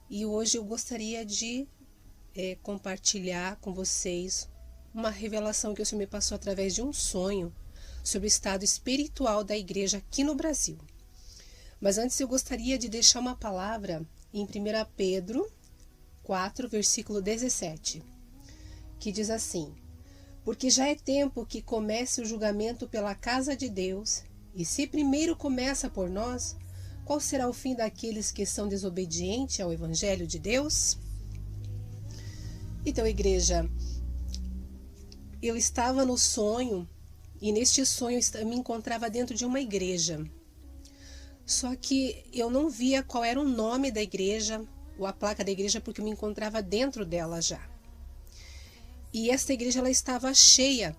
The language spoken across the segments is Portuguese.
E hoje eu gostaria de compartilhar com vocês uma revelação que o Senhor me passou através de um sonho sobre o estado espiritual da igreja aqui no Brasil. Mas antes eu gostaria de deixar uma palavra em 1 Pedro 4, versículo 17, que diz assim: porque já é tempo que comece o julgamento pela casa de Deus, e se primeiro começa por nós, qual será o fim daqueles que são desobedientes ao Evangelho de Deus? Então, igreja, eu estava no sonho, e neste sonho eu me encontrava dentro de uma igreja. Só que eu não via qual era o nome da igreja, ou a placa da igreja, porque eu me encontrava dentro dela já. E esta igreja ela estava cheia.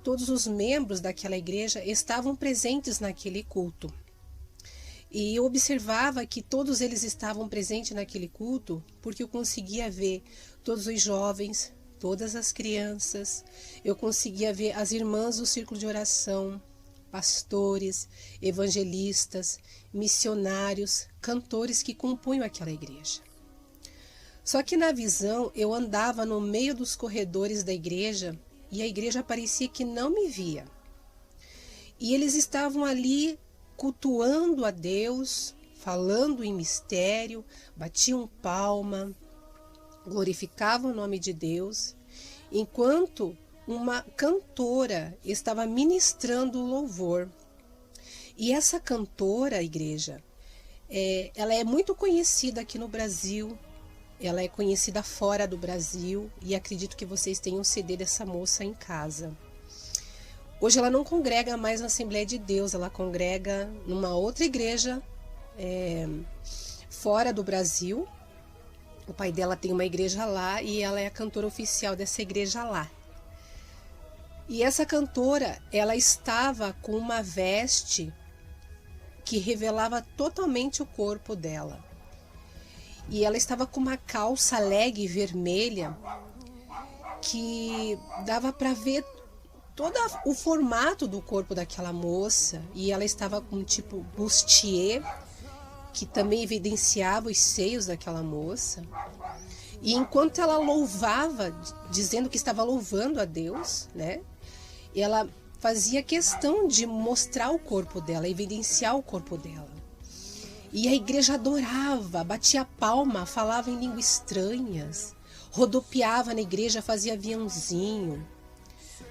Todos os membros daquela igreja estavam presentes naquele culto. E eu observava que todos eles estavam presentes naquele culto porque eu conseguia ver todos os jovens, todas as crianças, eu conseguia ver as irmãs do círculo de oração, pastores, evangelistas, missionários, cantores que compunham aquela igreja. Só que na visão eu andava no meio dos corredores da igreja e a igreja parecia que não me via. E eles estavam ali cultuando a Deus, falando em mistério, batiam palma, glorificavam o nome de Deus, enquanto uma cantora estava ministrando louvor. E essa cantora, igreja, ela é muito conhecida aqui no Brasil, ela é conhecida fora do Brasil, e acredito que vocês tenham CD dessa moça em casa. Hoje ela não congrega mais na Assembleia de Deus, ela congrega numa outra igreja fora do Brasil. O pai dela tem uma igreja lá e ela é a cantora oficial dessa igreja lá. E essa cantora, ela estava com uma veste que revelava totalmente o corpo dela. E ela estava com uma calça leg vermelha que dava para ver todo o formato do corpo daquela moça, e ela estava com tipo bustier, que também evidenciava os seios daquela moça. E enquanto ela louvava, dizendo que estava louvando a Deus, né? Ela fazia questão de mostrar o corpo dela, evidenciar o corpo dela. E a igreja adorava, batia palma, falava em línguas estranhas, rodopiava na igreja, fazia aviãozinho.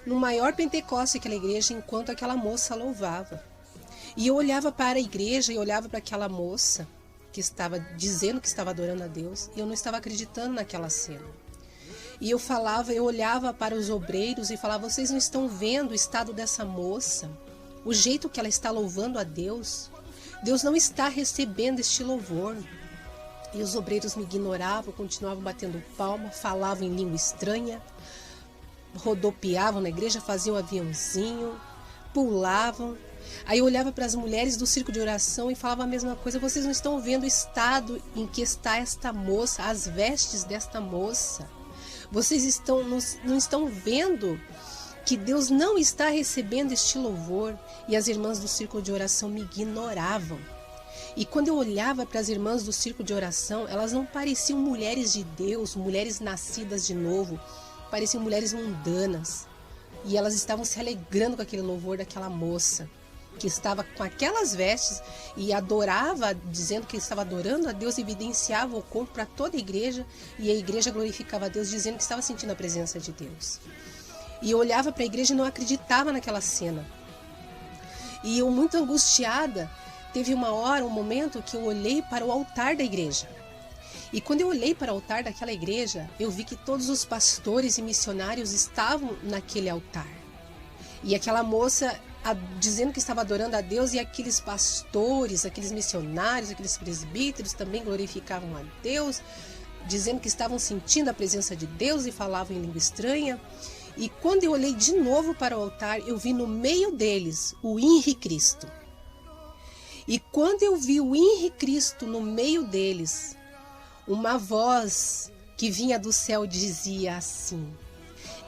No maior Pentecoste daquela igreja, enquanto aquela moça louvava. E eu olhava para a igreja e olhava para aquela moça que estava dizendo que estava adorando a Deus, e eu não estava acreditando naquela cena. E eu olhava para os obreiros e falava: vocês não estão vendo o estado dessa moça? O jeito que ela está louvando a Deus? Deus não está recebendo este louvor. E os obreiros me ignoravam, continuavam batendo palma, falavam em língua estranha, rodopiavam na igreja, faziam aviãozinho, pulavam. Aí eu olhava para as mulheres do círculo de oração e falava a mesma coisa: vocês não estão vendo o estado em que está esta moça, as vestes desta moça? Vocês não estão vendo que Deus não está recebendo este louvor? E as irmãs do círculo de oração me ignoravam. E quando eu olhava para as irmãs do círculo de oração, elas não pareciam mulheres de Deus, mulheres nascidas de novo, pareciam mulheres mundanas. E elas estavam se alegrando com aquele louvor daquela moça, que estava com aquelas vestes e adorava, dizendo que estava adorando a Deus, evidenciava o corpo para toda a igreja, e a igreja glorificava a Deus, dizendo que estava sentindo a presença de Deus. E eu olhava para a igreja e não acreditava naquela cena. E eu, muito angustiada, teve um momento que eu olhei para o altar da igreja. E quando eu olhei para o altar daquela igreja, eu vi que todos os pastores e missionários estavam naquele altar. E aquela moça dizendo que estava adorando a Deus, e aqueles pastores, aqueles missionários, aqueles presbíteros também glorificavam a Deus, dizendo que estavam sentindo a presença de Deus e falavam em língua estranha. E quando eu olhei de novo para o altar, eu vi no meio deles o Henri Cristo. E quando eu vi o Henri Cristo no meio deles, uma voz que vinha do céu dizia assim: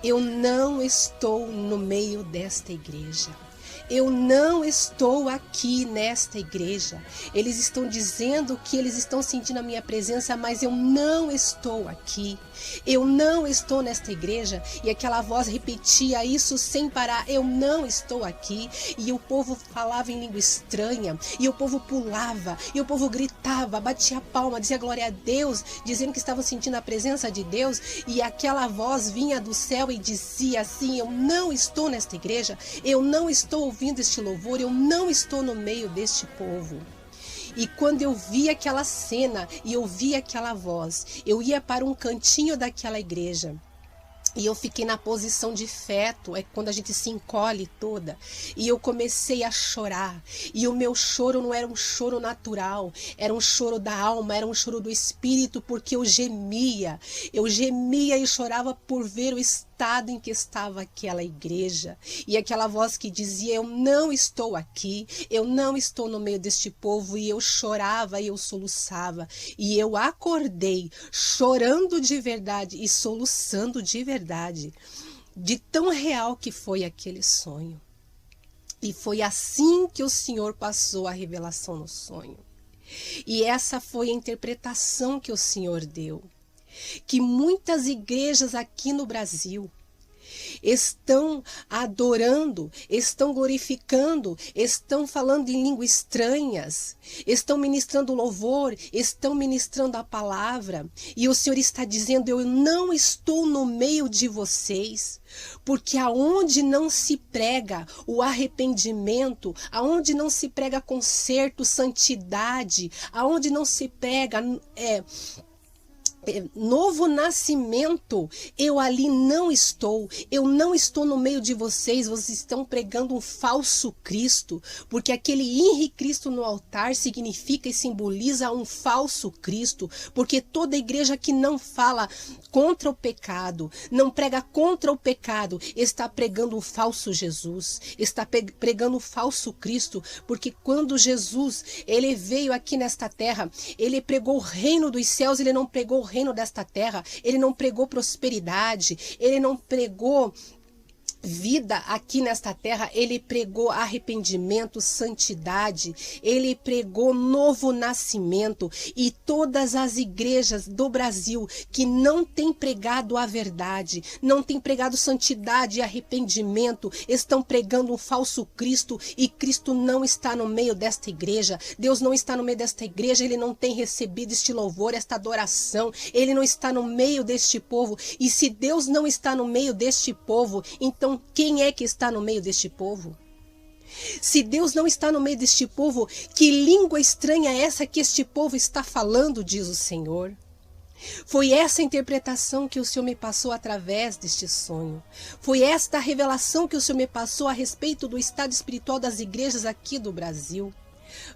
eu não estou no meio desta igreja. eu não estou aqui nesta igreja. Eles estão dizendo que eles estão sentindo a minha presença, mas eu não estou aqui. Eu não estou nesta igreja. E aquela voz repetia isso sem parar, eu não estou aqui. E o povo falava em língua estranha, e o povo pulava, e o povo gritava, batia palma, dizia glória a Deus, dizendo que estavam sentindo a presença de Deus. E aquela voz vinha do céu e dizia assim, eu não estou nesta igreja, eu não estou ouvindo este louvor, eu não estou no meio deste povo. E quando eu vi aquela cena e eu vi aquela voz, eu ia para um cantinho daquela igreja. E eu fiquei na posição de feto, é quando a gente se encolhe toda. E eu comecei a chorar. E o meu choro não era um choro natural, era um choro da alma, era um choro do espírito, porque eu gemia. Eu gemia e chorava por ver o estado em que estava aquela igreja. E aquela voz que dizia, eu não estou aqui, eu não estou no meio deste povo. E eu chorava e eu soluçava. E eu acordei chorando de verdade e soluçando de verdade. De tão real que foi aquele sonho. E foi assim que o Senhor passou a revelação no sonho. E essa foi a interpretação que o Senhor deu. Que muitas igrejas aqui no Brasil estão adorando, estão glorificando, estão falando em línguas estranhas, estão ministrando louvor, estão ministrando a palavra, e o Senhor está dizendo, eu não estou no meio de vocês, porque aonde não se prega o arrependimento, aonde não se prega conserto, santidade, aonde não se prega novo nascimento, eu ali não estou, eu não estou no meio de vocês. Vocês estão pregando um falso Cristo, porque aquele Henri Cristo no altar significa e simboliza um falso Cristo, porque toda igreja que não fala contra o pecado, não prega contra o pecado, está pregando um falso Jesus, está pregando um falso Cristo, porque quando Jesus, ele veio aqui nesta terra, ele pregou o reino dos céus, ele não pregou o reino desta terra, ele não pregou prosperidade, ele não pregou vida aqui nesta terra, ele pregou arrependimento, santidade, ele pregou novo nascimento. E todas as igrejas do Brasil que não têm pregado a verdade, não têm pregado santidade e arrependimento, estão pregando um falso Cristo, e Cristo não está no meio desta igreja. Deus não está no meio desta igreja, ele não tem recebido este louvor, esta adoração, ele não está no meio deste povo. E se Deus não está no meio deste povo, então quem é que está no meio deste povo? Se Deus não está no meio deste povo, que língua estranha é essa que este povo está falando, diz o Senhor. Foi essa interpretação que o Senhor me passou através deste sonho. Foi esta revelação que o Senhor me passou a respeito do estado espiritual das igrejas aqui do Brasil.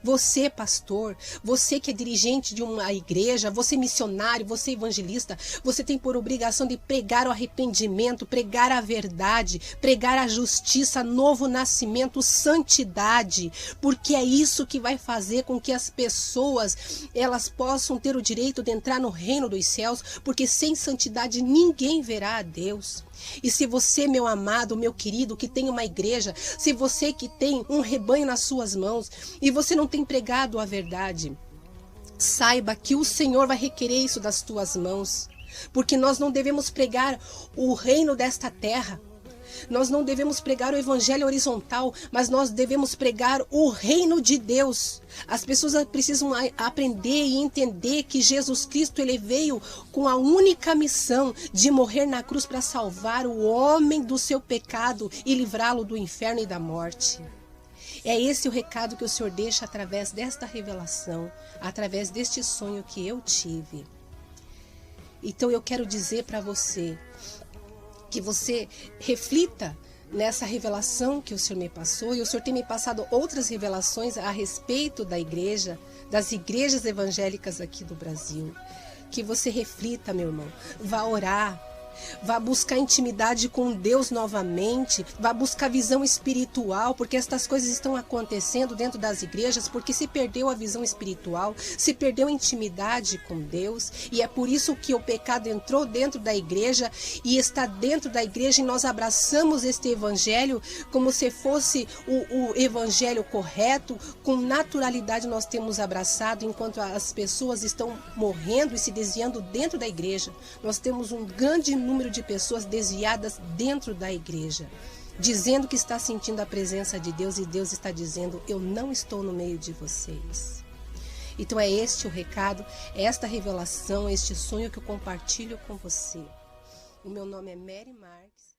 Você, pastor, você que é dirigente de uma igreja, você missionário, você evangelista, você tem por obrigação de pregar o arrependimento, pregar a verdade, pregar a justiça, novo nascimento, santidade, porque é isso que vai fazer com que as pessoas, elas possam ter o direito de entrar no reino dos céus, porque sem santidade ninguém verá a Deus. E se você, meu amado, meu querido, que tem uma igreja, se você que tem um rebanho nas suas mãos e você não tem pregado a verdade, saiba que o Senhor vai requerer isso das tuas mãos, porque nós não devemos pregar o reino desta terra. Nós não devemos pregar o evangelho horizontal, mas nós devemos pregar o reino de Deus. As pessoas precisam aprender e entender que Jesus Cristo, ele veio com a única missão de morrer na cruz para salvar o homem do seu pecado e livrá-lo do inferno e da morte. É esse o recado que o Senhor deixa através desta revelação, através deste sonho que eu tive. Então eu quero dizer para você, que você reflita nessa revelação que o Senhor me passou, e o Senhor tem me passado outras revelações a respeito da igreja, das igrejas evangélicas aqui do Brasil. Que você reflita, meu irmão, vá orar, vá buscar intimidade com Deus novamente, vá buscar visão espiritual, porque estas coisas estão acontecendo dentro das igrejas, porque se perdeu a visão espiritual, se perdeu a intimidade com Deus, e é por isso que o pecado entrou dentro da igreja e está dentro da igreja, e nós abraçamos este evangelho como se fosse o evangelho correto, com naturalidade nós temos abraçado, enquanto as pessoas estão morrendo e se desviando dentro da igreja. Nós temos um grande número de pessoas desviadas dentro da igreja, dizendo que está sentindo a presença de Deus, e Deus está dizendo: eu não estou no meio de vocês. Então é este o recado, é esta revelação, este sonho que eu compartilho com você. O meu nome é Mary Marques.